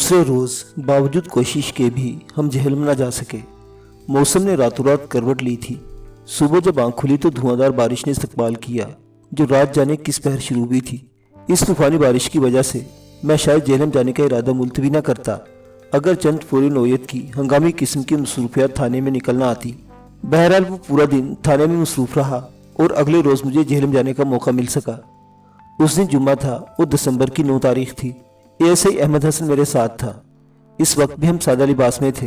दूसरे रोज़ बावजूद कोशिश के भी हम जहलम न जा सके। मौसम ने रातों रात करवट ली थी। सुबह जब आँख खुली तो धुआंधार बारिश ने इस्तकबाल किया, जो रात जाने किस पहर शुरू हुई थी। इस तूफानी बारिश की वजह से मैं शायद जहलम जाने का इरादा मुलतवी न करता, अगर चंद फौरी नौयत की हंगामी किस्म की मसरूफियात थाने में निकलना आती। बहरहाल वो पूरा दिन थाने में मसरूफ़ रहा और अगले रोज़ मुझे जहलम जाने का मौका मिल सका। उस दिन जुम्मा था और दिसंबर की 9 तारीख थी। एएसआई अहमद हसन मेरे साथ था। इस वक्त भी हम सादा लिबास में थे।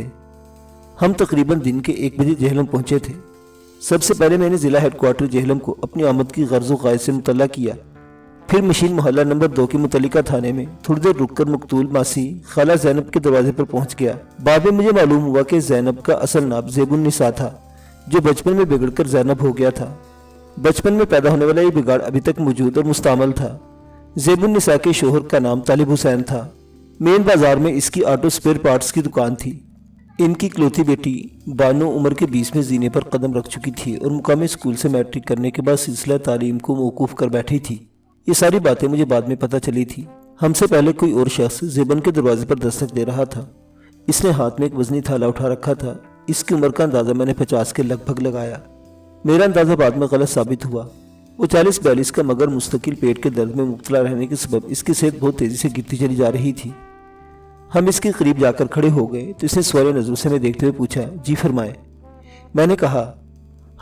हम तकरीबन दिन के 1 बजे जहलम पहुंचे थे। सबसे पहले मैंने ज़िला हेडक्वार्टर जहलम को अपनी आमद की गर्ज़ व गायद से मुतल्ला किया। फिर मशीन मोहल्ला नंबर 2 के मुतल्लिका थाने में थोड़ी देर रुककर मकतूल मासी खाला जैनब के दरवाजे पर पहुंच गया। बाद में मुझे मालूम हुआ कि जैनब का असल नाम ज़ेबुन्निसा था, जो बचपन में बिगड़कर जैनब हो गया था। बचपन में पैदा होने वाला ये बिगाड़ अभी तक मौजूद और मुस्तामल था। ज़ेबुन्निसा के शोहर का नाम तालिब हुसैन था। मेन बाजार में इसकी ऑटो स्पेयर पार्ट्स की दुकान थी। इनकी इकलौती बेटी बानो उम्र के 20वें जीने पर कदम रख चुकी थी और मुकामी स्कूल से मैट्रिक करने के बाद सिलसिला तालीम को मौकूफ़ कर बैठी थी। ये सारी बातें मुझे बाद में पता चली थी। हमसे पहले कोई और शख्स ज़ेबन के दरवाजे पर दस्तक दे रहा था। इसने हाथ में एक वजनी थाला उठा रखा था। इसकी उम्र का अंदाज़ा मैंने 50 के लगभग लगाया। मेरा अंदाज़ा बाद में गलत साबित हुआ। वो 40-42 का मगर मुस्तकिल पेट के दर्द में मुब्तला रहने के सबब इसकी सेहत बहुत तेज़ी से गिरती चली जा रही थी। हम इसके करीब जाकर खड़े हो गए तो इसने सवाल नज़रों से हमें देखते हुए पूछा, जी फरमाए। मैंने कहा,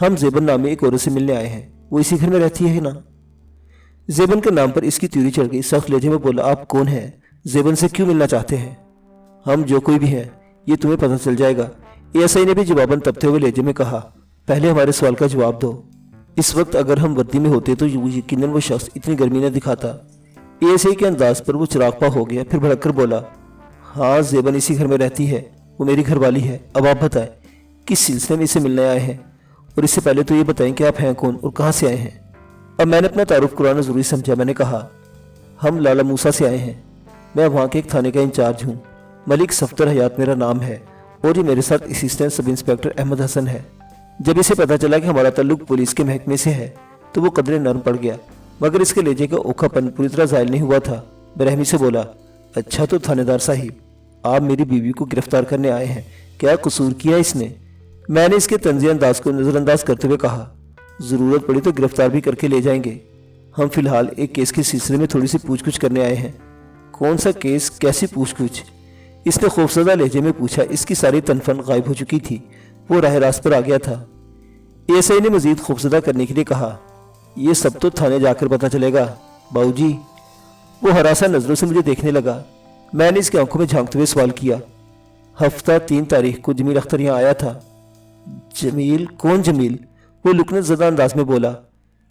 हम ज़ेबन नाम में एक औरत से मिलने आए हैं, वो इसी घर में रहती है ना। ज़ेबन के नाम पर इसकी त्योरी चढ़ गई। सख्त लहजे में बोला, आप कौन हैं? ज़ेबन से क्यों मिलना चाहते हैं? हम जो कोई भी हैं ये तुम्हें पता चल जाएगा। एएसआई ने भी जवाबन तपते हुए लहजे में कहा, पहले हमारे सवाल का जवाब दो। इस वक्त अगर हम वर्दी में होते तो यकीनन वो शख्स इतनी गर्मी न दिखाता। एएसआई के अंदाज पर वो चिरागपा हो गया। फिर भड़क कर बोला, हाँ ज़ेबन इसी घर में रहती है, वो मेरी घरवाली है। अब आप बताएं किस सिलसिले में इसे मिलने आए हैं, और इससे पहले तो ये बताएं कि आप हैं कौन और कहाँ से आए हैं। अब मैंने अपना तारुफ कराना ज़रूरी समझा। मैंने कहा, हम लाला मूसा से आए हैं। मैं वहाँ के एक थाने का इंचार्ज हूँ। मलिक सफ्तर हयात मेरा नाम है और ये मेरे साथ assistant sub inspector Ahmad Hasan है। जब इसे पता चला कि हमारा ताल्लुक पुलिस के महकमे से है तो वो कदरे नरम पड़ गया, मगर इसके लहजे का ओखापन पूरी तरह ज़ायल नहीं हुआ था। बेरहमी से बोला, अच्छा तो थानेदार साहिब, आप मेरी बीवी को गिरफ्तार करने आए हैं, क्या कसूर किया इसने? मैंने इसके तंज़ी अंदाज को नज़रअंदाज करते हुए कहा, ज़रूरत पड़ी तो गिरफ्तार भी करके ले जाएंगे। हम फिलहाल एक केस के सिलसिले में थोड़ी सी पूछ-कुछ करने आए हैं। कौन सा केस, कैसी पूछ-कुछ? इसने खौफजदा लहजे में पूछा। इसकी सारी तनफन गायब हो चुकी थी। वो राह रास्त पर आ गया था। एएसआई ने मजीद खौफजदा करने के लिए कहा, ये सब तो थाने जाकर पता चलेगा बाबूजी। वो हरासा नज़रों से मुझे देखने लगा। मैंने इसकी आंखों में झांकते हुए सवाल किया, हफ्ता 3 तारीख को जमील अख्तर यहाँ आया था। जमील? कौन जमील? वो लुकनत ज़दा अंदाज में बोला।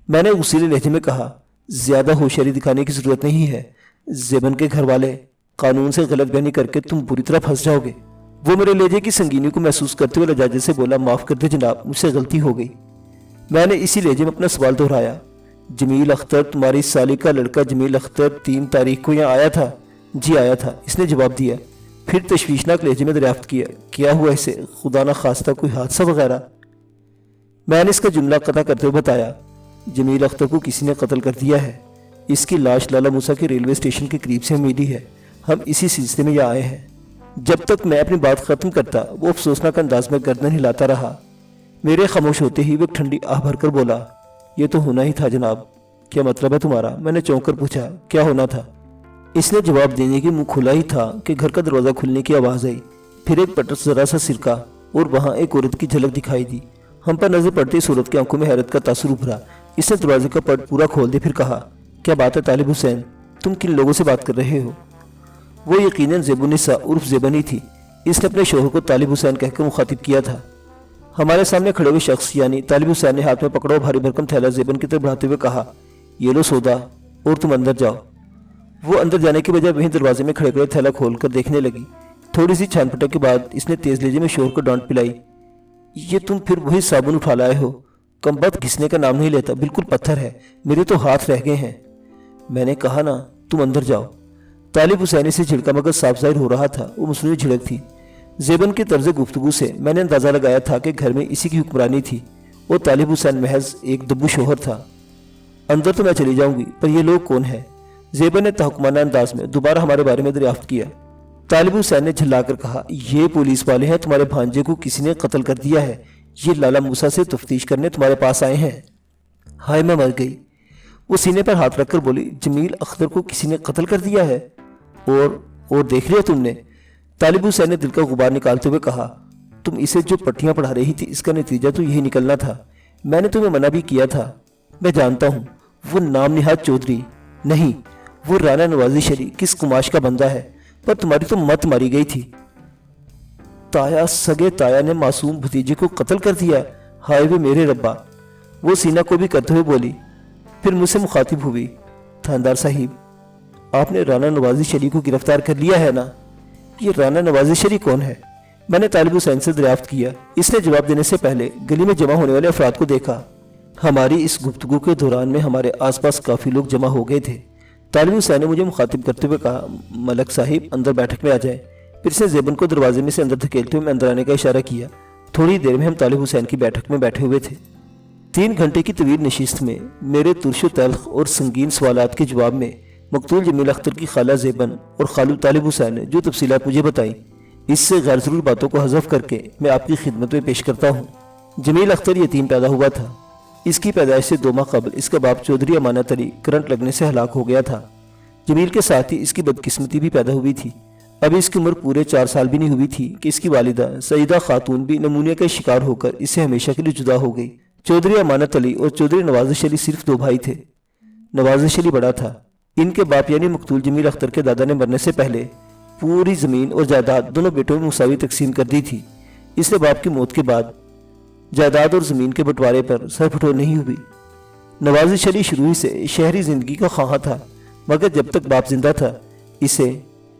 मैंने उसीले लहजे में कहा, ज़्यादा होशियारी दिखाने की ज़रूरत नहीं है। ज़ेबन के घर वाले कानून से गलत बयानी करके तुम बुरी तरह फंस जाओगे। वो मेरे लहजे की संगीनी को महसूस करते हुए लजाजे से बोला, माफ़ कर दे जनाब, मुझसे गलती हो गई। मैंने इसी लहजे में अपना सवाल दोहराया, जमील अख्तर, तुम्हारी साली का लड़का जमील अख्तर 3 तारीख को यहाँ आया था? जी आया था, इसने जवाब दिया। फिर तशवीशनाक लहजे में दरियाफ्त किया, क्या हुआ इसे? खुदा न खास्ता कोई हादसा वगैरह? मैंने इसका जुमला कता करते हुए बताया, जमील अख्तर को किसी ने कत्ल कर दिया है। इसकी लाश लाला मूसा के रेलवे स्टेशन के करीब से मिली है। हम इसी सिलसिले में यहाँ आए हैं। जब तक मैं अपनी बात ख़त्म करता वो अफसोसनाक अंदाज में गर्दन हिलाता रहा। मेरे खामोश होते ही वो ठंडी आह भरकर बोला, ये तो होना ही था जनाब। क्या मतलब है तुम्हारा? मैंने चौंक कर पूछा, क्या होना था? इसने जवाब देने की मुंह खुला ही था कि घर का दरवाज़ा खुलने की आवाज़ आई। फिर एक पटस ज़रा सा सिरका और वहाँ एक औरत की झलक दिखाई दी। हम पर नज़र पड़ते इस औरत की आंखों में हैरत का तासुर उभरा। इसने दरवाजे का पट पूरा खोल दे। फिर कहा, क्या बात है तालिब हुसैन, तुम किन लोगों से बात कर रहे हो? वो यकीनन ज़ेबुन्निसा उर्फ ज़ेबन ही थी। इसने अपने शोहर को तालिब हुसैन कहकर मुखातिब किया था। हमारे सामने खड़े हुए शख्स यानी तालिब हुसैन ने हाथ में पकड़ा भारी भरकम थैला ज़ेबन की तरफ बढ़ाते हुए कहा, ये लो सौदा और तुम अंदर जाओ। वो अंदर जाने के बजाय वहीं दरवाजे में खड़े खड़े थैला खोल कर देखने लगी। थोड़ी सी छानपटक के बाद इसने तेज़ लहजे में शोहर को डांट पिलाई, ये तुम फिर वही साबुन उठा लाए हो? कमबख्त घिसने का नाम नहीं लेता, बिल्कुल पत्थर है, मेरे तो हाथ रह गए हैं। मैंने कहा ना, तुम अंदर जाओ। तालिब हुसैन से झिड़का मगर साफ जाहिर हो रहा था वो मसनूई झिड़क थी। ज़ेबन की तर्ज गुफ्तगू से मैंने अंदाज़ा लगाया था कि घर में इसी की हुक्मरानी थी और तालिब हुसैन महज एक दब्बू शोहर था। अंदर तो मैं चली जाऊंगी, पर ये लोग कौन हैं? ज़ेबन ने तहकुमाना अंदाज में दोबारा हमारे बारे में दरियाफ्त किया। طالب حسین نے جھلا کر کہا، یہ پولیس والے ہیں، تمہارے بھانجے کو کسی نے قتل کر دیا ہے، یہ لالا موسیٰ سے تفتیش کرنے تمہارے پاس آئے ہیں۔ ہائے میں مر گئی۔ وہ سینے پر ہاتھ رکھ کر بولی، جمیل اختر کو کسی نے قتل کر دیا ہے؟ اور دیکھ لیا تم نے؟ طالب حسین نے دل کا غبار نکالتے ہوئے کہا، تم اسے جو پٹیاں پڑھا رہی تھی اس کا نتیجہ تو یہی نکلنا تھا۔ میں نے تمہیں منع بھی کیا تھا۔ میں جانتا ہوں وہ نام نہاد چودھری نہیں، وہ رانا نوازی شری کس قماش کا بندہ ہے، پر تمہاری تو مت ماری گئی تھی۔ تایا، سگے تایا نے معصوم بھتیجے کو قتل کر دیا؟ ہائے وے میرے ربا۔ وہ سینہ کو بھی کرتے ہوئے بولی، پھر مجھ سے مخاطب ہوئی، تھاندار صاحب آپ نے رانا نوازی شری کو گرفتار کر لیا ہے نا؟ یہ رانا نوازی شری کون ہے؟ میں نے طالب حسین سے دریافت کیا۔ اس نے جواب دینے سے پہلے گلی میں جمع ہونے والے افراد کو دیکھا۔ ہماری اس گفتگو کے دوران میں ہمارے آس پاس کافی لوگ جمع ہو گئے تھے۔ طالب حسین نے مجھے مخاطب کرتے ہوئے کہا، ملک صاحب اندر بیٹھک میں آ جائیں۔ پھر سے زیبن کو دروازے میں سے اندر دھکیلتے ہوئے میں اندر آنے کا اشارہ کیا۔ تھوڑی دیر میں ہم طالب حسین کی بیٹھک میں بیٹھے ہوئے تھے۔ 3 گھنٹے کی طویل نشست میں میرے ترش و تلخ اور سنگین سوالات کے جواب میں مقتول جمیل اختر کی خالہ زیبن اور خالو طالب حسین نے جو تفصیلات مجھے بتائیں، اس سے غیر ضرور باتوں کو حذف کر کے میں آپ کی خدمت میں پیش کرتا ہوں۔ جمیل اختر یتیم پیدا ہوا تھا۔ اس کی پیدائش سے 2 ماہ قبل اس کا باپ چودھری امانت علی کرنٹ لگنے سے ہلاک ہو گیا تھا۔ جمیل کے ساتھ ہی اس کی بدقسمتی بھی پیدا ہوئی تھی۔ ابھی اس کی عمر پورے 4 سال بھی نہیں ہوئی تھی کہ اس کی والدہ سیدہ خاتون بھی نمونیا کا شکار ہو کر اس سے ہمیشہ کے لیے جدا ہو گئی۔ چودھری امانت علی اور چودھری نوازش علی صرف 2 بھائی تھے۔ نوازش علی بڑا تھا۔ ان کے باپ یعنی مقتول جمیل اختر کے دادا نے مرنے سے پہلے پوری زمین اور جائیداد دونوں بیٹوں میں مساوی تقسیم کر دی تھی۔ اس نے باپ کی موت کے بعد جائیداد اور زمین کے بٹوارے پر سر پھٹور نہیں ہوئی۔ نوازش علی شروع ہی سے شہری زندگی کا خواہاں تھا، مگر جب تک باپ زندہ تھا اسے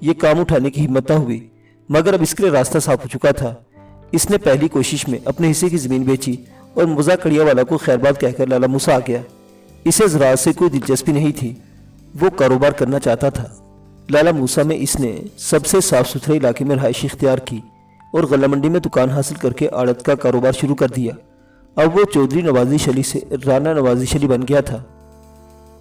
یہ کام اٹھانے کی ہمت نہ ہوئی۔ مگر اب اس کے لیے راستہ صاف ہو چکا تھا۔ اس نے پہلی کوشش میں اپنے حصے کی زمین بیچی اور مرزا کڑیا والا کو خیر بات کہہ کر لالا موسیٰ آ گیا۔ اسے زراعت سے کوئی دلچسپی نہیں تھی، وہ کاروبار کرنا چاہتا تھا۔ لالا موسیٰ میں اس نے سب سے صاف ستھرے علاقے میں رہائش اختیار کی اور غلہ منڈی میں دکان حاصل کر کے آڑت کا کاروبار شروع کر دیا۔ اب وہ چودھری نوازی شلی سے رانا نوازی شلی بن گیا تھا۔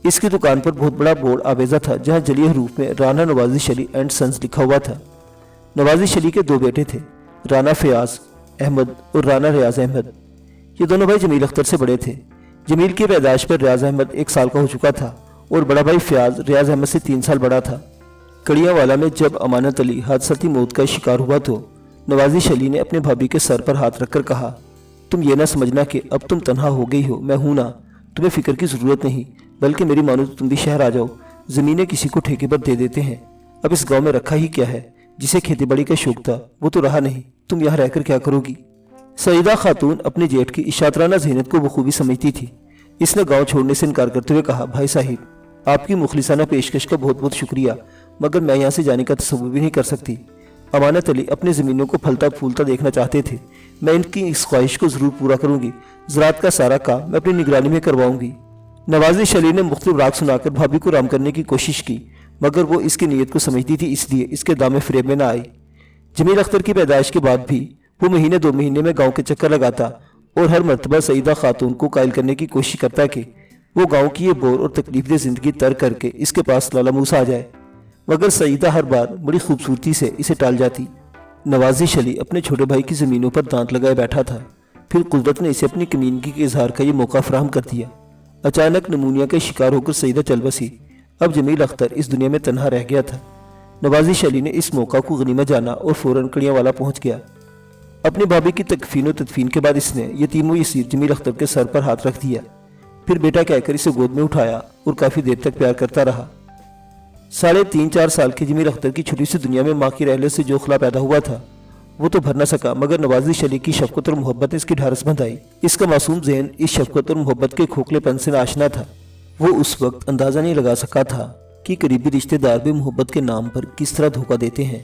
اس کی دکان پر بہت بڑا بورڈ آویزہ تھا جہاں جلی حروف میں رانا نوازی شلی اینڈ سنز لکھا ہوا تھا۔ نوازی شلی کے 2 بیٹے تھے، رانا فیاض احمد اور رانا ریاض احمد۔ یہ دونوں بھائی جمیل اختر سے بڑے تھے۔ جمیل کی پیدائش پر ریاض احمد 1 سال کا ہو چکا تھا اور بڑا بھائی فیاض ریاض احمد سے 3 سال بڑا تھا۔ کڑیا والا میں جب امانت علی حادثاتی موت کا شکار ہوا تو نوازی شلی نے اپنے بھابھی کے سر پر ہاتھ رکھ کر کہا، تم یہ نہ سمجھنا کہ اب تم تنہا ہو گئی ہو، میں ہوں نا، تمہیں فکر کی ضرورت نہیں، بلکہ میری مانو تو تم بھی شہر آ جاؤ، زمینیں کسی کو ٹھیکے پر دے دیتے ہیں۔ اب اس گاؤں میں رکھا ہی کیا ہے؟ جسے کھیتی باڑی کا شوق تھا وہ تو رہا نہیں، تم یہاں رہ کر کیا کرو گی؟ سیدہ خاتون اپنے جیٹھ کی اشارترانہ ذہنیت کو بخوبی سمجھتی تھی۔ اس نے گاؤں چھوڑنے سے انکار کرتے ہوئے کہا، بھائی صاحب آپ کی مخلصانہ پیشکش کا بہت بہت شکریہ، مگر میں یہاں سے جانے کا تصور بھی نہیں کر سکتی۔ امانت علی اپنی زمینوں کو پھلتا پھولتا دیکھنا چاہتے تھے، میں ان کی اس خواہش کو ضرور پورا کروں گی، زراعت کا سارا کام میں اپنی نگرانی میں کرواؤں گی۔ نوازی شلی نے مختلف راگ سنا کر بھابھی کو رام کرنے کی کوشش کی، مگر وہ اس کی نیت کو سمجھتی تھی، اس لیے اس کے دام فریب میں نہ آئی۔ جمیل اختر کی پیدائش کے بعد بھی وہ مہینے 2 مہینے میں گاؤں کے چکر لگاتا اور ہر مرتبہ سیدہ خاتون کو قائل کرنے کی کوشش کرتا کہ وہ گاؤں کی یہ بور اور تکلیف دہ زندگی ترک کر کے اس کے پاس لالا موسیٰ آ جائے، مگر سیدہ ہر بار بڑی خوبصورتی سے اسے ٹال جاتی۔ نوازی شلی اپنے چھوٹے بھائی کی زمینوں پر دانت لگائے بیٹھا تھا، پھر قدرت نے اسے اپنی کمینگی کے اظہار کا یہ موقع فراہم کر دیا۔ اچانک نمونیا کا شکار ہو کر سیدہ چل بسی۔ اب جمیل اختر اس دنیا میں تنہا رہ گیا تھا۔ نوازی شلی نے اس موقع کو غنیمت جانا اور فوراً کڑیاں والا پہنچ گیا۔ اپنی بھابھی کی تکفین و تدفین کے بعد اس نے یتیم و یسیر جمیل اختر کے سر پر ہاتھ رکھ دیا، پھر بیٹا کہہ کر اسے گود میں اٹھایا اور کافی دیر تک پیار کرتا رہا۔ 3.5-4 سال کے جمیل اختر کی چھوٹی سی دنیا میں ماں کی رحلت سے جو خلا پیدا ہوا تھا وہ تو بھر نہ سکا، مگر نوازی شلی کی شفقت اور محبت نے اس کی ڈھارس بندھائی۔ اس کا معصوم ذہن اس شفقت اور محبت کے کھوکھلے پن سے ناشنا تھا۔ وہ اس وقت اندازہ نہیں لگا سکا تھا کہ قریبی رشتہ دار بھی محبت کے نام پر کس طرح دھوکہ دیتے ہیں۔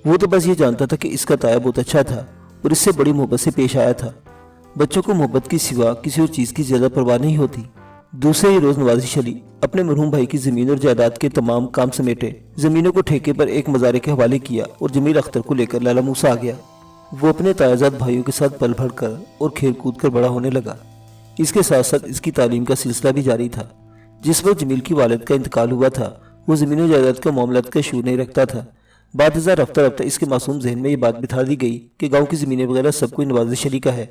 وہ تو بس یہ جانتا تھا کہ اس کا تایا بہت اچھا تھا اور اس سے بڑی محبت سے پیش آیا تھا۔ بچوں کو محبت کی سوا کسی اور چیز کی زیادہ پرواہ نہیں ہوتی۔ دوسرے ہی روز نوازی شلی اپنے مرحوم بھائی کی زمین اور جائیداد کے تمام کام سمیٹے، زمینوں کو ٹھیکے پر ایک مزارے کے حوالے کیا اور جمیل اختر کو لے کر لالا موسیٰ آ گیا۔ وہ اپنے تایازاد بھائیوں کے ساتھ پل بڑھ کر اور کھیل کود کر بڑا ہونے لگا۔ اس کے ساتھ ساتھ اس کی تعلیم کا سلسلہ بھی جاری تھا۔ جس وقت جمیل کی والد کا انتقال ہوا تھا وہ زمین و جائیداد کا معاملات کا شعور نہیں رکھتا تھا۔ بعد ازاں رفتہ رفتہ اس کے معصوم ذہن میں یہ بات بٹھا دی گئی کہ گاؤں کی زمینیں وغیرہ سب کوئی نوازش علی کا ہے،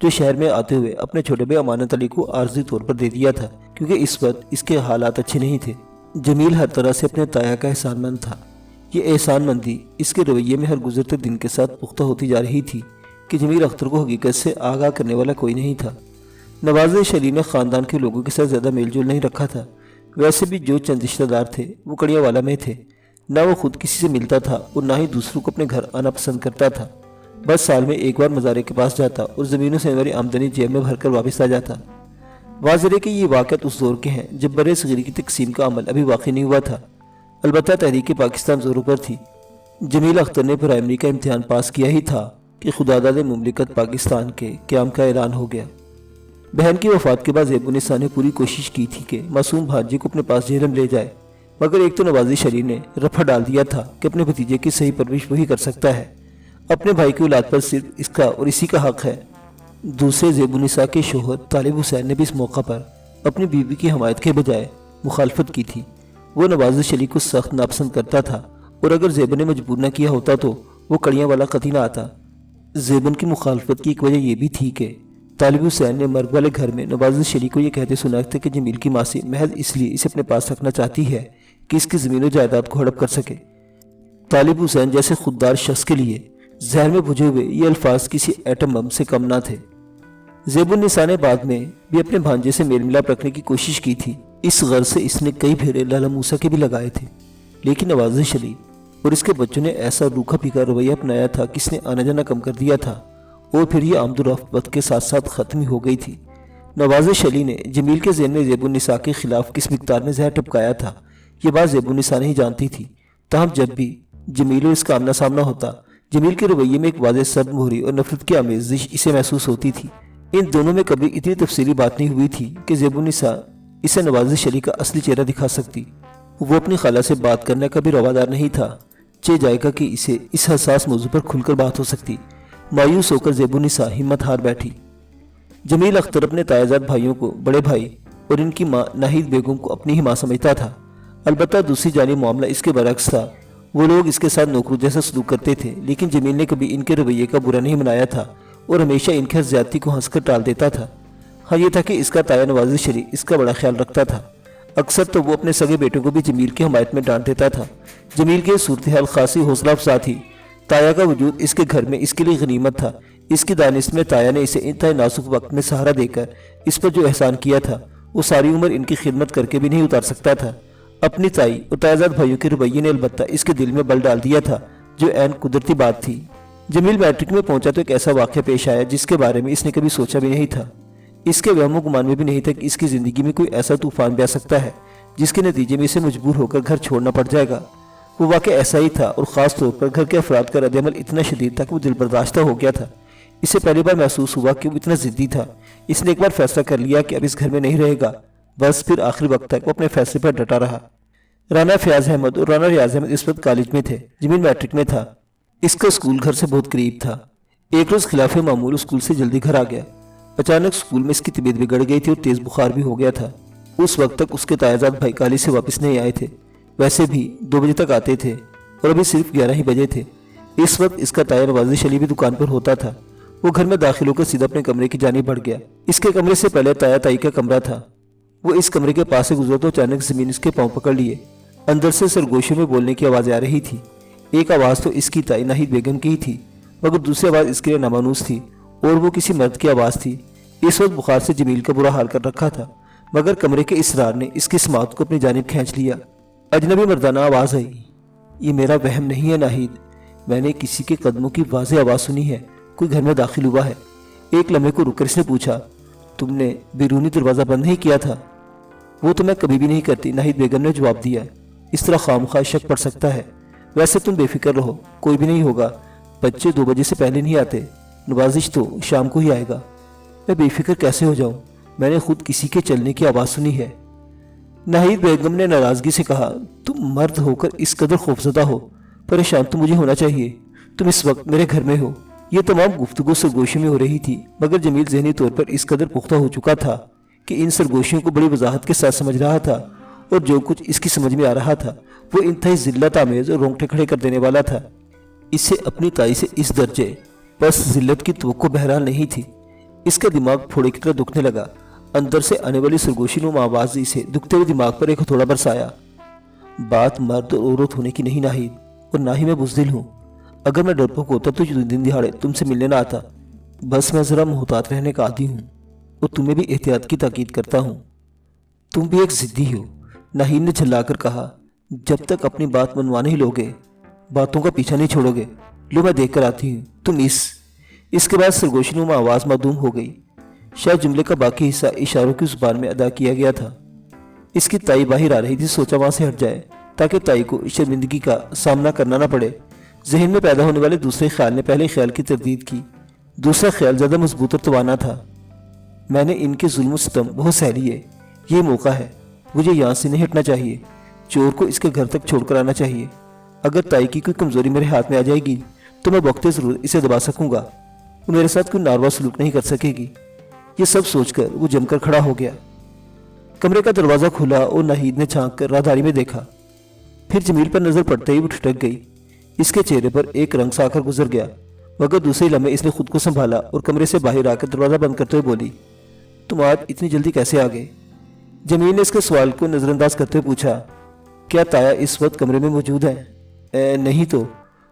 جو شہر میں آتے ہوئے اپنے چھوٹے بھائی امانت علی کو عارضی طور پر دے دیا تھا، کیونکہ اس وقت اس کے حالات اچھے نہیں تھے۔ جمیل ہر طرح سے اپنے تایا کا احسان مند تھا۔ یہ احسان مندی اس کے رویے میں ہر گزرتے دن کے ساتھ پختہ ہوتی جا رہی تھی کہ جمیل اختر کو حقیقت سے آگاہ کرنے والا کوئی نہیں تھا۔ نوازش علی نے خاندان کے لوگوں کے ساتھ زیادہ میل جول نہیں رکھا تھا۔ ویسے بھی جو چند رشتہ دار تھے وہ کڑیا والا میں تھے، نہ وہ خود کسی سے ملتا تھا اور نہ ہی دوسروں کو اپنے گھر آنا پسند کرتا تھا۔ بس سال میں ایک بار مزارے کے پاس جاتا اور زمینوں سے والی آمدنی جیب میں بھر کر واپس آ جاتا۔ واضح ہے کہ یہ واقعات اس دور کے ہیں جب برِ صغیر کی تقسیم کا عمل ابھی واقع نہیں ہوا تھا، البتہ تحریک پاکستان زوروں پر تھی۔ جمیل اختر نے پرائمری کا امتحان پاس کیا ہی تھا کہ خداداد مملکت پاکستان کے قیام کا اعلان ہو گیا۔ بہن کی وفات کے بعد زیب النساء نے پوری کوشش کی تھی کہ معصوم بھانجے کو اپنے پاس جہلم لے جائے، مگر ایک تو نوازش علی نے رفع ڈال دیا تھا کہ اپنے بھتیجے کی صحیح پرورش وہی کر سکتا ہے، اپنے بھائی کی اولاد پر صرف اس کا اور اسی کا حق ہے۔ دوسرے زیب النساء کے شوہر طالب حسین نے بھی اس موقع پر اپنی بیوی کی حمایت کے بجائے مخالفت کی تھی۔ وہ نوازش علی کو سخت ناپسند کرتا تھا اور اگر زیبن نے مجبور نہ کیا ہوتا تو وہ کڑیاں والا قطعی نہ آتا۔ زیبن کی مخالفت کی ایک وجہ یہ بھی تھی کہ طالب حسین نے مرگ والے گھر میں نوازش علی کو یہ کہتے سنا تھا کہ جمیل کی ماسی محض اس لیے اسے اپنے پاس رکھنا چاہتی ہے کہ اس کی زمین و جائیداد کو ہڑپ کر سکے۔ طالب حسین جیسے خوددار شخص کے لیے ذہن میں بجھے ہوئے یہ الفاظ کسی ایٹم بم سے کم نہ تھے۔ زیب النساء نے بعد میں بھی اپنے بھانجے سے میل ملاپ رکھنے کی کوشش کی تھی، اس غرض سے اس نے کئی پھیرے لالا موسیٰ کے بھی لگائے تھے، لیکن نوازش علی اور اس کے بچوں نے ایسا روکھا پھیکا رویہ اپنایا تھا کہ اس نے آنا جانا کم کر دیا تھا اور پھر یہ آمد و رفت وقت کے ساتھ ساتھ ختم ہی ہو گئی تھی۔ نوازش علی نے جمیل کے ذہن میں زیب النساء کے خلاف کس مقدار میں زہر ٹپکایا تھا یہ بات زیب النساء نہیں جانتی تھی، تاہم جب بھی جمیل اور اس کا آمنا سامنا ہوتا، جمیل کے رویے میں ایک واضح سرد مہری اور نفرت کی آمیزش اسے محسوس ہوتی تھی۔ ان دونوں میں کبھی اتنی تفصیلی بات نہیں ہوئی تھی کہ زیب النساء اسے نوازش علی کا اصلی چہرہ دکھا سکتی۔ وہ اپنی خالہ سے بات کرنے کا بھی روادار نہیں تھا، چہ جائے گا کہ اسے اس حساس موضوع پر کھل کر بات ہو سکتی۔ مایوس ہو کر زیب النساء ہمت ہار بیٹھی۔ جمیل اختر اپنے تائیزاد بھائیوں کو بڑے بھائی اور ان کی ماں ناہید بیگم کو اپنی ہی ماں سمجھتا تھا، البتہ دوسری جانب معاملہ اس کے برعکس تھا۔ وہ لوگ اس کے ساتھ نوکروں جیسا سلوک کرتے تھے، لیکن جمیل نے کبھی ان کے رویے کا برا نہیں منایا تھا اور ہمیشہ ان کی زیادتی کو ہنس کر ٹال دیتا تھا۔ ہاں یہ تھا کہ اس کا تایا نوازش علی اس کا بڑا خیال رکھتا تھا، اکثر تو وہ اپنے سگے بیٹوں کو بھی جمیل کی حمایت میں ڈانٹ دیتا تھا۔ جمیل کے صورتحال خاصی حوصلہ افزا تھی۔ تایا کا وجود اس کے گھر میں اس کے لیے غنیمت تھا۔ اس کی دانش میں تایا نے اسے انتہائی نازک وقت میں سہارا دے کر اس پر جو احسان کیا تھا وہ ساری عمر ان کی خدمت کر کے بھی نہیں اتار سکتا تھا۔ اپنی تائی اور تائیزاد بھائیوں کے رویے نے البتہ اس کے دل میں بل ڈال دیا تھا، جو عین قدرتی بات تھی۔ جمیل میٹرک میں پہنچا تو ایک ایسا واقعہ پیش آیا جس کے بارے میں اس نے کبھی سوچا بھی نہیں تھا۔ اس کے وہم و گمان میں بھی نہیں تھا کہ اس کی زندگی میں کوئی ایسا طوفان بھی آ سکتا ہے جس کے نتیجے میں اسے مجبور ہو کر گھر چھوڑنا پڑ جائے گا۔ وہ واقعہ ایسا ہی تھا اور خاص طور پر گھر کے افراد کا رد عمل اتنا شدید تھا کہ وہ دل برداشتہ ہو گیا تھا۔ اسے پہلی بار محسوس ہوا کہ وہ اتنا ضدی تھا۔ اس نے ایک بار فیصلہ کر لیا کہ اب اس گھر میں نہیں رہے گا، بس پھر آخری وقت تک وہ اپنے فیصلے پر ڈٹا رہا۔ رانا فیاض احمد اور رانا ریاض احمد اس وقت کالج میں تھے، جمیل میٹرک میں تھا۔ اس کا اسکول گھر سے بہت قریب تھا۔ ایک روز خلاف معمول اسکول سے جلدی گھر آ گیا۔ اچانک اسکول میں اس کی طبیعت بگڑ گئی تھی اور تیز بخار بھی ہو گیا تھا۔ اس وقت تک اس کے تائیزاد بھائی کالج سے واپس نہیں آئے تھے، ویسے بھی 2 بجے تک آتے تھے اور ابھی صرف 11 ہی بجے تھے۔ اس وقت اس کا تایا نوازش علی بھی دکان پر ہوتا تھا۔ وہ گھر میں داخل ہو کر سیدھا اپنے کمرے کی جانب بڑھ گیا۔ اس کے کمرے سے پہلے تایا تائی کا کمرہ تھا۔ وہ اس کمرے کے پاس سے گزرا تو اچانک زمین اس کے پاؤں پکڑ لیے۔ اندر سے سرگوشیوں میں بولنے کی آوازیں آ رہی تھی۔ ایک آواز تو اس کی تائی ناہید بیگم کی ہی تھی، مگر دوسری آواز اس کے لیے نامانوس تھی اور وہ کسی مرد کی آواز تھی۔ اس وقت بخار سے جمیل کا برا حال کر رکھا تھا، مگر کمرے کے اسرار نے اس کی سماعت کو اپنی جانب کھینچ لیا۔ اجنبی مردانہ آواز آئی، یہ میرا وہم نہیں ہے ناہید، میں نے کسی کے قدموں کی واضح آواز سنی ہے، کوئی گھر میں داخل ہوا ہے۔ ایک لمحے کو رک کر اس نے پوچھا، تم نے بیرونی دروازہ بند نہیں کیا تھا؟ وہ تو میں کبھی بھی نہیں کرتی، ناہید بیگم نے جواب دیا۔ اس طرح خامخواہ شک پڑ سکتا ہے، ویسے تم بے فکر رہو، کوئی بھی نہیں ہوگا، بچے 2 بجے سے پہلے نہیں آتے، نوازش تو شام کو ہی آئے گا۔ میں بے فکر کیسے ہو جاؤں، میں نے خود کسی کے چلنے کی آواز سنی ہے۔ ناہید بیگم نے ناراضگی سے کہا، تم مرد ہو کر اس قدر خوفزدہ ہو، پریشان تو مجھے ہونا چاہیے، تم اس وقت میرے گھر میں ہو۔ یہ تمام گفتگو سرگوشی میں ہو رہی تھی، مگر جمیل ذہنی طور پر اس قدر پختہ ہو چکا تھا کہ ان سرگوشیوں کو بڑی وضاحت کے ساتھ سمجھ رہا تھا، اور جو کچھ اس کی سمجھ میں آ رہا تھا वो इंतहाई जिल्लत आमेज और रोंगटे खड़े कर देने वाला था। इसे अपनी ताई से इस दर्जे बस जिल्लत की तवक्को बहरहाल नहीं थी। इसका दिमाग फोड़े की तरह दुखने लगा। अंदर से आने वाली सरगोशीनुमा आवाज़ से दुखते हुए दिमाग पर एक हथौड़ा बरसाया। बात मर्द और औरत होने की नहीं नाहिद, और ना ही मैं बुज़दिल हूँ। अगर मैं डरपोक होता तो दिन दिहाड़े तुमसे मिलने ना आता। बस मैं ज़रा मोहतात रहने का आदी हूँ और तुम्हें भी एहतियात की ताकीद करता हूँ। तुम भी एक ज़िद्दी हो, नाहिद ने झल्लाकर कहा। जब तक अपनी बात मनवा नहीं लोगे, बातों का पीछा नहीं छोड़ोगे। लो मैं देख कर आती हूँ। तुम इसके बाद सरगोशीनुमा आवाज़ मादूम हो गई। शायद जुमले का बाकी हिस्सा इशारों की जुबान में अदा किया गया था। इसकी ताई बाहर आ रही थी। सोचा वहां से हट जाए ताकि ताई को शर्मिंदगी का सामना करना ना पड़े। जहन में पैदा होने वाले दूसरे ख्याल ने पहले ख्याल की तरदीद की। दूसरा ख्याल ज़्यादा मजबूत और तवाना था। मैंने इनके जुल्म सितम बहुत सह लिए। ये मौका है, मुझे यहाँ से नहीं हटना चाहिए। चोर को इसके घर तक छोड़कर आना चाहिए। अगर ताई की कोई कमजोरी मेरे हाथ में आ जाएगी तो मैं वक्त ज़रूर इसे दबा सकूंगा। वो मेरे साथ कोई नारवा सलूक नहीं कर सकेगी। ये सब सोचकर वो जमकर खड़ा हो गया। कमरे का दरवाज़ा खुला और नाहिद ने झांक कर राहदारी में देखा। फिर जमील पर नजर पड़ते ही वो ठिठक गई। इसके चेहरे पर एक रंग सा आकर गुजर गया, मगर दूसरे लम्हे इसने खुद को संभाला और कमरे से बाहर आकर दरवाज़ा बंद करते हुए बोली, तुम आज इतनी जल्दी कैसे आ गए? जमील ने इसके सवाल को नज़रअंदाज करते हुए पूछा, क्या ताया इस वक्त कमरे में मौजूद है? नहीं तो,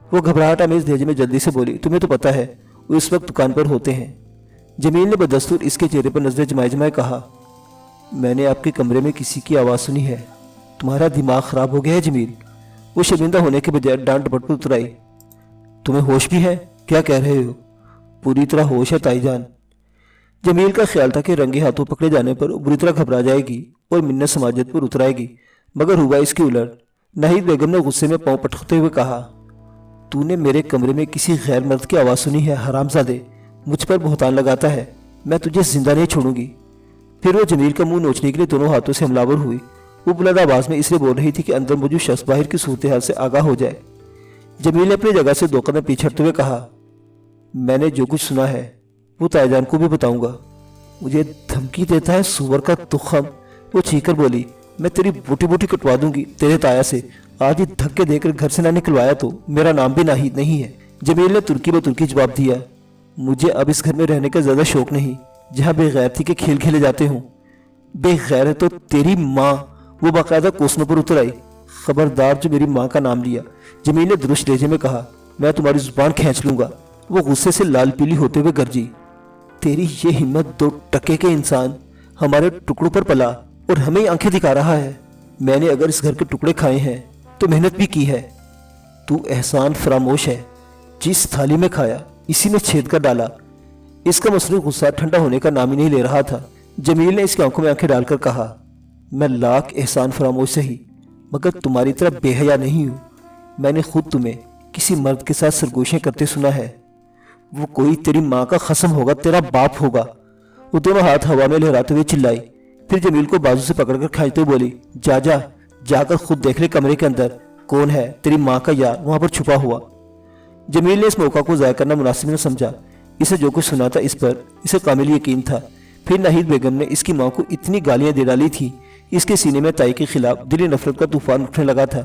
वो घबराहट आमेज लहजे में जल्दी से बोली, तुम्हें तो पता है वो इस वक्त दुकान पर होते हैं। जमील ने बदस्तूर इसके चेहरे पर नजरें जमाए जमाए कहा, मैंने आपके कमरे में किसी की आवाज़ सुनी है। तुम्हारा दिमाग खराब हो गया है जमील। वो शर्मिंदा होने के बजाय डांट डपट पर उतर आई। तुम्हें होश भी है? क्या कह रहे हो? पूरी तरह होश है ताईजान। जमील का ख्याल था कि रंगे हाथों पकड़े जाने पर बुरी तरह घबरा जाएगी और मिन्नत समाजत पर उतर आएगी, मगर हुआ इसकी उलट। नाहिद बेगम ने गुस्से में पांव पटकते हुए कहा, तूने मेरे कमरे में किसी गैर मर्द की आवाज़ सुनी है? हरामजादे, मुझ पर बहुतान लगाता है। मैं तुझे जिंदा नहीं छोड़ूंगी। फिर वो जमील का मुंह नोचने के लिए दोनों हाथों से हमलावर हुई। वो बुलंद आवाज में इसलिए बोल रही थी कि अंदर मौजूद शख्स बाहर की सूरत हाल से आगाह हो जाए। जमील ने अपनी जगह से दो कदम पीछे हटते हुए कहा, मैंने जो कुछ सुना है वो ताईजान को भी बताऊंगा। मुझे धमकी देता है सुअर का तुखम। वो चीखकर बोली, मैं तेरी बोटी बोटी कटवा दूंगी तेरे ताया से। आज ही धक्के देकर घर से ना निकलवाया तो मेरा नाम भी नाहिद नहीं है। जमील ने तुर्की ब तुर्की जवाब दिया, मुझे अब इस घर में रहने का ज्यादा शौक नहीं जहाँ बेगैरती के खेल खेले जाते हों। बेगैर है तो तेरी माँ। वो बाकायदा कोसनों पर उतर आई। खबरदार जो मेरी माँ का नाम लिया। जमील ने दुरुस्त लहजे में कहा, मैं तुम्हारी जुबान खींच लूंगा। वो गुस्से से लाल पीली होते हुए गरजी, तेरी ये हिम्मत, दो टके के इंसान हमारे टुकड़ों पर पला और हमें ही आंखें दिखा रहा है। मैंने अगर इस घर के टुकड़े खाए हैं तो मेहनत भी की है। तू एहसान फरामोश है। जिस थाली में खाया इसी में छेद कर डाला। इसका मसरूफ गुस्सा ठंडा होने का नाम ही नहीं ले रहा था। जमील ने इसकी आंखों में आंखें डालकर कहा, मैं लाख एहसान फरामोश सही, मगर तुम्हारी तरह बेहया नहीं हूँ। मैंने खुद तुम्हें किसी मर्द के साथ सरगोशियां करते सुना है। वो कोई तेरी माँ का खसम होगा, तेरा बाप होगा। वो दोनों हाथ हवा में लहराते हुए चिल्लाई। फिर जमील को बाजू से पकड़कर खींचते हुए बोली, जाकर खुद देख ले कमरे के अंदर कौन है तेरी माँ का यार वहां पर छुपा हुआ। जमील ने इस मौका को ज़ाया करना मुनासिब न समझा। इसे जो कुछ सुना था इस पर इसे कामिल यकीन था। फिर नाहिद बेगम ने इसकी माँ को इतनी गालियां दे डाली थी, इसके सीने में ताई के खिलाफ दिली नफरत का तूफान उठने लगा था।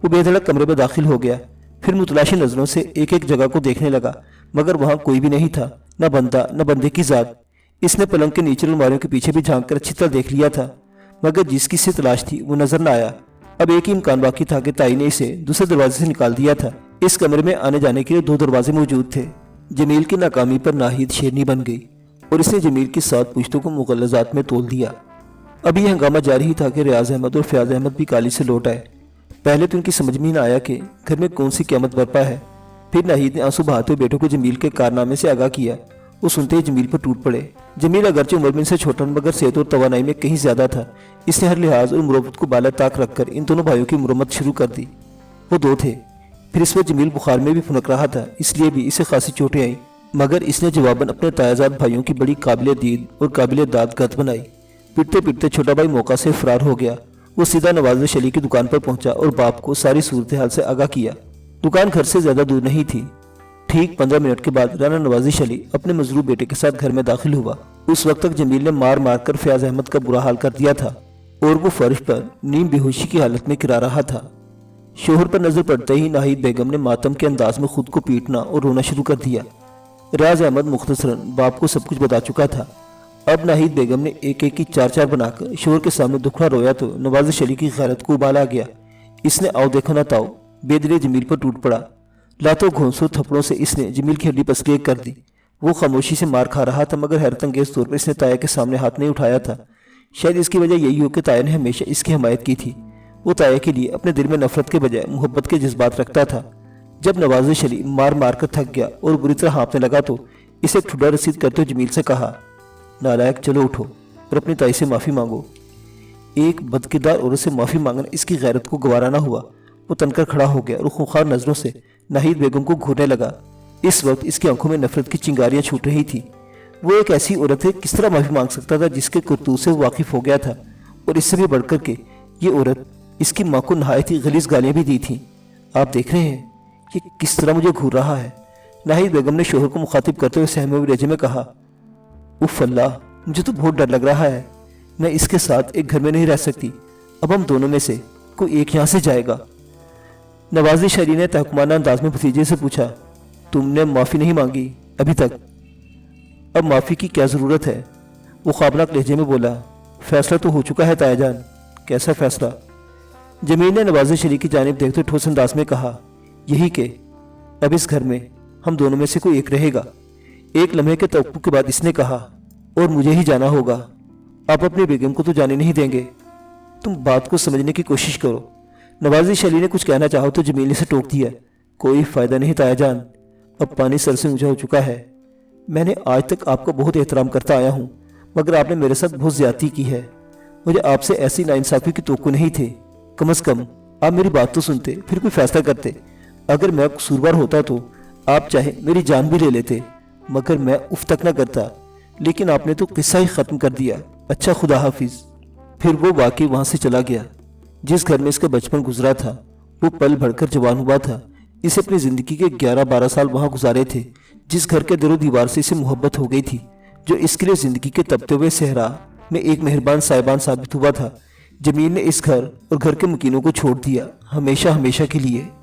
वो बेधड़क कमरे में दाखिल हो गया। फिर मुतलाशी नजरों से एक एक जगह को देखने लगा, मगर वहां कोई भी नहीं था, न बंदा न बंदे की जात। इसने पलंग के नीचे अलमारियों के पीछे भी झांक कर अच्छी तरह देख लिया था, मगर जिसकी से तलाश थी वो नजर न आया। अब एक ही इम्कान बाकी था कि ताई ने इसे दूसरे दरवाजे से निकाल दिया था। इस कमरे में आने जाने के लिए दो दरवाजे मौजूद थे। जमील की नाकामी पर नाहिद शेरनी बन गई और इसने जमील की 7 पुश्तों को मुगल्लजात में तोल दिया। अभी यह हंगामा जारी ही था कि रियाज अहमद और फयाज अहमद भी काली से लौट आए। पहले तो उनकी समझ में न आया कि घर में कौन सी क़यामत बरपा है। फिर नाहिद ने आंसू बहाते हुए बेटों को जमील के कारनामे से आगाह किया। वो सुनते ही जमील पर टूट पड़े। जमील अगरचे उम्र में से छोटा मगर सेहत और तवानाई में कहीं ज्यादा था। इसने हर लिहाज और मुरब्बत को बाला ताक रखकर इन दोनों भाइयों की मुरम्मत शुरू कर दी। वो 2 थे। फिर इस वक्त जमील बुखार में भी फुनक रहा था, इसलिए भी इसे खासी चोटें आई, मगर इसने जवाबन अपने तायाजाद भाइयों की बड़ी काबिल दीद और काबिल दाद गत बनाई। पिटते पिटते छोटा भाई मौका से फरार हो गया। वो सीधा नवाज शली की दुकान पर पहुंचा और बाप को सारी सूरत हाल से आगाह किया। दुकान घर से ज्यादा दूर नहीं थी। ठीक 15 मिनट के बाद राना नवाजी शली अपने मजरूब बेटे के साथ घर में दाखिल हुआ। उस वक्त तक जमील ने मार मार कर फयाज अहमद का बुरा हाल कर दिया था और वो फर्श पर नीम बेहोशी की हालत में गिरा रहा था। शोहर पर नजर पड़ते ही नाहिद बेगम ने मातम के अंदाज में खुद को पीटना और रोना शुरू कर दिया। रियाज अहमद मुख्तसरन बाप को सब कुछ बता चुका था। अब नाहिद बेगम ने एक एक की चार चार बनाकर शोहर के सामने दुखड़ा रोया तो नवाजिश अली की गैरत को उबाल आ गया। इसने आओ देखो ना ताओ बेदरे जमील पर टूट पड़ा। लातों घोंसों थप्पड़ों से इसने जमील की हड्डी पसलिए कर दी। वो खामोशी से मार खा रहा था मगर हैरत अंगेज तौर पर इसने ताया के सामने हाथ नहीं उठाया था। शायद इसकी वजह यही हो कि ताया ने हमेशा इसकी हमायत की थी। वो ताया के लिए अपने दिल में नफरत के बजाय मोहब्बत के जज्बात रखता था। जब नवाजिश अली मार मार कर थक गया और बुरी तरह हाँफने लगा तो इसे ठुड्डा रसीद करते हुए जमील से कहा, नालायक चलो उठो और अपनी ताई से माफ़ी मांगो। एक बदकिरदार औरत से माफ़ी मांगना इसकी गैरत को गवारा ना हुआ। वो तनकर खड़ा हो गया और खूंखार नज़रों से नाहिद बेगम को घूरने लगा। इस वक्त इसकी आंखों में नफरत की चिंगारियां छूट रही थी। वो एक ऐसी औरत है किस तरह माफ़ी मांग सकता था जिसके करतूत से वो वाकिफ हो गया था। और इससे भी बढ़कर के ये औरत इसकी माँ को नहायत ही गलीज गालियाँ भी दी थी। आप देख रहे हैं ये किस तरह मुझे घूर रहा है। नाहिद बेगम ने शोहर को मुखातिब करते हुए सहमे हुए लहजे में कहा, उफ अल्लाह, मुझे तो बहुत डर लग रहा है। मैं इसके साथ एक घर में नहीं रह सकती। अब हम दोनों में से कोई एक यहाँ से जाएगा। नवाजिश अली ने तहकुमाना अंदाज में भतीजे से पूछा, तुमने माफ़ी नहीं मांगी अभी तक? अब माफ़ी की क्या ज़रूरत है? वो ख्वाबनाक लहजे में बोला, फैसला तो हो चुका है ताया जान। कैसा फैसला? जमील ने नवाजिश अली की जानिब देखते ठोस अंदाज में कहा, यही कि अब इस घर में हम दोनों में से कोई एक रहेगा। एक लम्हे के तवक्कुफ के बाद इसने कहा, और मुझे ही जाना होगा। आप अपनी बेगम को तो जाने नहीं देंगे। तुम बात को समझने की कोशिश करो। नवाजिश अली ने कुछ कहना चाहा तो जमील ने से टोक दिया, कोई फ़ायदा नहीं ताया जान, अब पानी सर से ऊंचा हो चुका है। मैंने आज तक आपका बहुत एहतराम करता आया हूँ मगर आपने मेरे साथ बहुत ज़्यादती की है। मुझे आपसे ऐसी नाइंसाफ़ी की तवक्कुह नहीं थी। कम अज़ कम आप मेरी बात तो सुनते, फिर कोई फैसला करते। अगर मैं कसूरवार होता तो आप चाहे मेरी जान भी ले लेते मगर मैं उफ तक ना करता। लेकिन आपने तो किस्सा ही ख़त्म कर दिया। अच्छा खुदा हाफिज़। फिर वो वाकई वहाँ से चला गया। जिस घर में इसका बचपन गुजरा था वो पल भरकर जवान हुआ था। इसे अपनी ज़िंदगी के 11-12 साल वहाँ गुजारे थे। जिस घर के दरो दीवार से इसे मोहब्बत हो गई थी, जो इसके लिए ज़िंदगी के तपते हुए सहरा में एक मेहरबान साहिबान साबित हुआ था। जमीन ने इस घर और घर के मकीनों को छोड़ दिया, हमेशा हमेशा के लिए।